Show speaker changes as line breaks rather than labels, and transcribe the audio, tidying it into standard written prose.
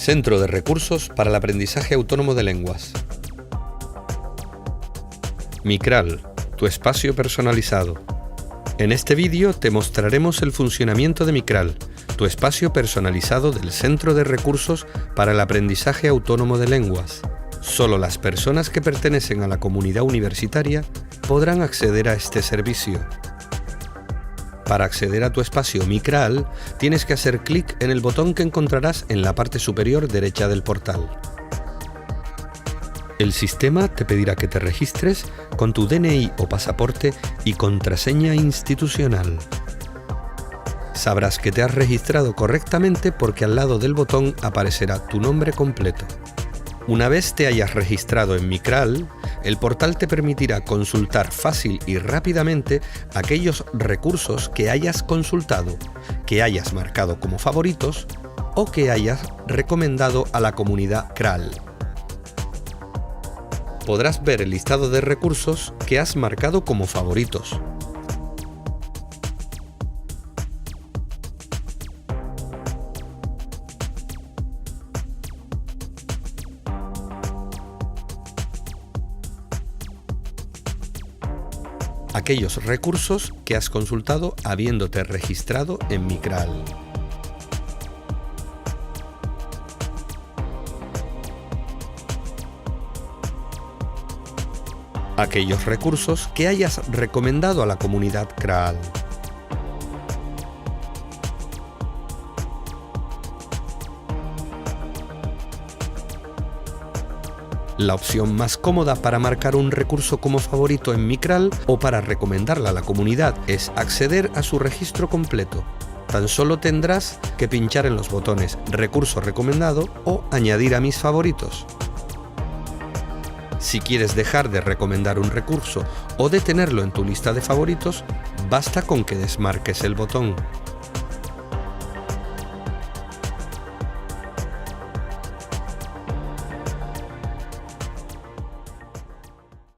Centro de Recursos para el Aprendizaje Autónomo de Lenguas. Micral, tu espacio personalizado. En este vídeo te mostraremos el funcionamiento de Micral, tu espacio personalizado del Centro de Recursos para el Aprendizaje Autónomo de Lenguas. Solo las personas que pertenecen a la comunidad universitaria podrán acceder a este servicio. Para acceder a tu espacio Micral, tienes que hacer clic en el botón que encontrarás en la parte superior derecha del portal. El sistema te pedirá que te registres con tu DNI o pasaporte y contraseña institucional. Sabrás que te has registrado correctamente porque al lado del botón aparecerá tu nombre completo. Una vez te hayas registrado en Micral, el portal te permitirá consultar fácil y rápidamente aquellos recursos que hayas consultado, que hayas marcado como favoritos o que hayas recomendado a la comunidad CRAL. Podrás ver el listado de recursos que has marcado como favoritos. Aquellos recursos que has consultado habiéndote registrado en Micral. Aquellos recursos que hayas recomendado a la comunidad CRAL. La opción más cómoda para marcar un recurso como favorito en Micral o para recomendarla a la comunidad es acceder a su registro completo. Tan solo tendrás que pinchar en los botones Recurso recomendado o Añadir a mis favoritos. Si quieres dejar de recomendar un recurso o de tenerlo en tu lista de favoritos, basta con que desmarques el botón.